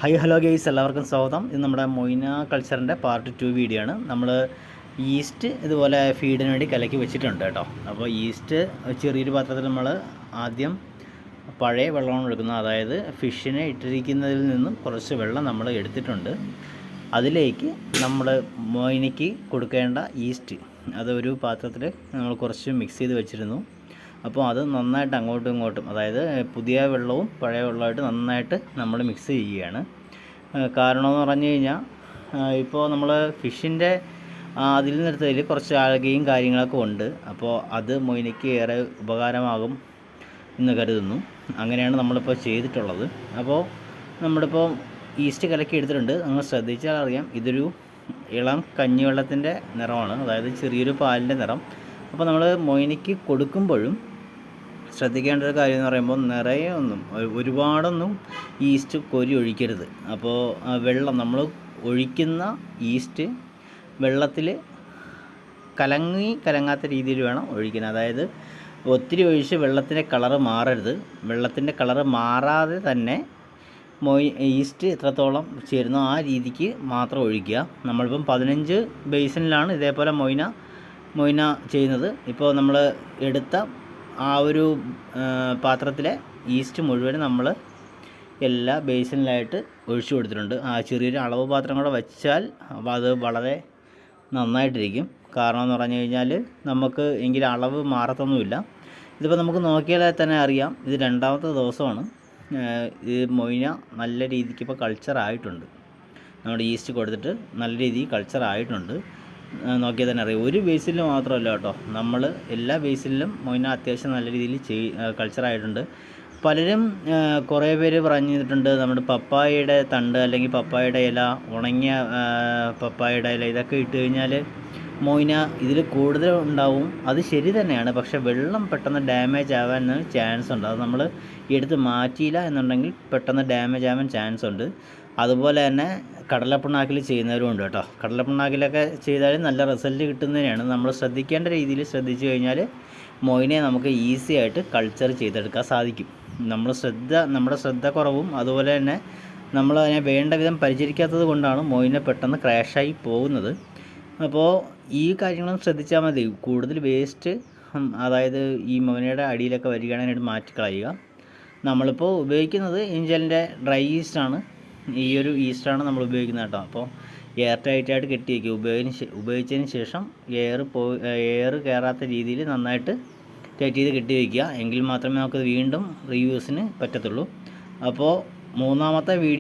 Hello guys, എല്ലാവർക്കും സ്വാഗതം. ഇത് നമ്മുടെ മൊയ്ന കൾച്ചറിൻ്റെ പാർട്ട് 2 വീഡിയോ ആണ്. നമ്മൾ ഈസ്റ്റ് ഇതുപോലെ ഫീഡിന് വേണ്ടി കലക്കി വെച്ചിട്ടുണ്ട് കേട്ടോ. അപ്പോൾ ഈസ്റ്റ് ചെറിയൊരു പാത്രത്തിൽ നമ്മൾ ആദ്യം പഴയ വെള്ളമാണ് എടുക്കുന്നത്. അതായത് ഫിഷിനെ ഇട്ടിരിക്കുന്നതിൽ നിന്നും കുറച്ച് വെള്ളം നമ്മൾ എടുത്തിട്ടുണ്ട്. അതിലേക്ക് നമ്മൾ മൊയ്നയ്ക്ക് കൊടുക്കേണ്ട ഈസ്റ്റ് അത് ഒരു പാത്രത്തിൽ നമ്മൾ കുറച്ച് മിക്സ് ചെയ്ത് വെച്ചിരുന്നു. അപ്പോൾ അത് നന്നായിട്ട് അങ്ങോട്ടും ഇങ്ങോട്ടും, അതായത് പുതിയ വെള്ളവും പഴയ വെള്ളമായിട്ട് നന്നായിട്ട് നമ്മൾ മിക്സ് ചെയ്യുകയാണ്. കാരണമെന്ന് പറഞ്ഞു കഴിഞ്ഞാൽ, ഇപ്പോൾ നമ്മൾ ഫിഷിൻ്റെ അതിൽ നിന്നെടുത്തതിൽ കുറച്ച് ആൽഗയും കാര്യങ്ങളൊക്കെ ഉണ്ട്. അപ്പോൾ അത് മൊയ്നയ്ക്ക് ഏറെ ഉപകാരമാകും എന്ന് കരുതുന്നു. അങ്ങനെയാണ് നമ്മളിപ്പോൾ ചെയ്തിട്ടുള്ളത്. അപ്പോൾ നമ്മളിപ്പോൾ ഈസ്റ്റ് കലക്കി എടുത്തിട്ടുണ്ട്. നിങ്ങൾ ശ്രദ്ധിച്ചാൽ അറിയാം, ഇതൊരു ഇളം കഞ്ഞിവെള്ളത്തിൻ്റെ നിറമാണ്, അതായത് ചെറിയൊരു പാലിൻ്റെ നിറം. അപ്പോൾ നമ്മൾ മൊയ്നയ്ക്ക് കൊടുക്കുമ്പോഴും ശ്രദ്ധിക്കേണ്ട ഒരു കാര്യം എന്ന് പറയുമ്പോൾ, നിറയെ ഒരുപാടൊന്നും ഈസ്റ്റ് കോരി ഒഴിക്കരുത്. അപ്പോൾ വെള്ളം നമ്മൾ ഒഴിക്കുന്ന ഈസ്റ്റ് വെള്ളത്തിൽ കലങ്ങാത്ത രീതിയിൽ വേണം ഒഴിക്കാൻ. അതായത് ഒത്തിരി ഒഴിച്ച് വെള്ളത്തിൻ്റെ കളറ് മാറരുത്. വെള്ളത്തിൻ്റെ കളറ് മാറാതെ തന്നെ ഈസ്റ്റ് എത്രത്തോളം ചേരുന്നോ ആ രീതിക്ക് മാത്രം ഒഴിക്കുക. നമ്മളിപ്പം 15 ബേസിനിലാണ് ഇതേപോലെ മൊയ്ന ചെയ്യുന്നത്. ഇപ്പോൾ നമ്മൾ എടുത്ത ആ ഒരു പാത്രത്തിലെ ഈസ്റ്റ് മുഴുവൻ നമ്മൾ എല്ലാ ബേസിനിലായിട്ട് ഒഴിച്ചു കൊടുത്തിട്ടുണ്ട്. ആ ചെറിയൊരു അളവ് പാത്രം കൂടെ വെച്ചാൽ അപ്പോൾ അത് വളരെ നന്നായിട്ടിരിക്കും. കാരണം എന്ന് പറഞ്ഞു കഴിഞ്ഞാൽ നമുക്ക് എങ്കിൽ അളവ് മാറത്തൊന്നുമില്ല. ഇതിപ്പോൾ നമുക്ക് നോക്കിയാൽ തന്നെ അറിയാം, ഇത് 2ാമത്തെ ദിവസമാണ്. ഈ മൊയ്ന നല്ല രീതിക്ക് ഇപ്പോൾ കൾച്ചറായിട്ടുണ്ട്. നമ്മുടെ ഈസ്റ്റ് കൊടുത്തിട്ട് നല്ല രീതിയിൽ കൾച്ചറായിട്ടുണ്ട്. നോക്കിയാൽ തന്നെ അറിയാം. ഒരു ബേസിൽ മാത്രമല്ല കേട്ടോ, നമ്മൾ എല്ലാ ബേസിലും മൊയ്ന അത്യാവശ്യം നല്ല രീതിയിൽ കൾച്ചറായിട്ടുണ്ട്. പലരും കുറേ പേര് പറഞ്ഞിട്ടുണ്ട്, നമ്മുടെ പപ്പായയുടെ തണ്ട് അല്ലെങ്കിൽ പപ്പായയുടെ ഇല, ഉണങ്ങിയ പപ്പായയുടെ ഇല, ഇതൊക്കെ ഇട്ട് കഴിഞ്ഞാൽ മൊയ്ന ഇതിൽ കൂടുതൽ ഉണ്ടാവും. അത് ശരി തന്നെയാണ്. പക്ഷേ വെള്ളം പെട്ടെന്ന് ഡാമേജ് ആവാൻ ചാൻസ് ഉണ്ട്. അത് നമ്മൾ എടുത്ത് മാറ്റിയില്ല എന്നുണ്ടെങ്കിൽ പെട്ടെന്ന് ഡാമേജ് ആവാൻ ചാൻസ് ഉണ്ട്. അതുപോലെ തന്നെ കടലപ്പിണ്ണാക്കിൽ ചെയ്യുന്നവരും ഉണ്ട് കേട്ടോ. കടലപ്പിണ്ണാക്കിലൊക്കെ ചെയ്താലും നല്ല റിസൾട്ട് കിട്ടുന്നതിനാണ്. നമ്മൾ ശ്രദ്ധിക്കേണ്ട രീതിയിൽ ശ്രദ്ധിച്ചു കഴിഞ്ഞാൽ മൊയ്നയെ നമുക്ക് ഈസി ആയിട്ട് കൾച്ചർ ചെയ്തെടുക്കാൻ സാധിക്കും. നമ്മുടെ ശ്രദ്ധ കുറവും അതുപോലെ തന്നെ നമ്മൾ അതിനെ വേണ്ട വിധം പരിചരിക്കാത്തത് കൊണ്ടാണ് മൊയ്ന പെട്ടെന്ന് ക്രാഷായി പോകുന്നത്. അപ്പോൾ ഈ കാര്യങ്ങളും ശ്രദ്ധിച്ചാൽ മതി. കൂടുതൽ വേസ്റ്റ്, അതായത് ഈ മൊയ്നയുടെ അടിയിലൊക്കെ വരികയാണെങ്കിൽ മാറ്റിക്കളയുക. നമ്മളിപ്പോൾ ഉപയോഗിക്കുന്നത് ഇഞ്ചലിൻ്റെ ഡ്രൈ ഈസ്റ്റാണ്. ഈ ഒരു ഈസ്റ്റാണ് നമ്മൾ ഉപയോഗിക്കുന്നത് കേട്ടോ. അപ്പോൾ എയർ ടൈറ്റായിട്ട് കെട്ടി വയ്ക്കുക. ഉപയോഗിച്ചതിന് ശേഷം എയർ കയറാത്ത രീതിയിൽ നന്നായിട്ട് ടൈറ്റ് ചെയ്ത് കെട്ടി വയ്ക്കുക. എങ്കിൽ മാത്രമേ നമുക്ക് വീണ്ടും റീയൂസിന് പറ്റത്തുള്ളൂ. അപ്പോൾ 3ാമത്തെ വീഡിയോ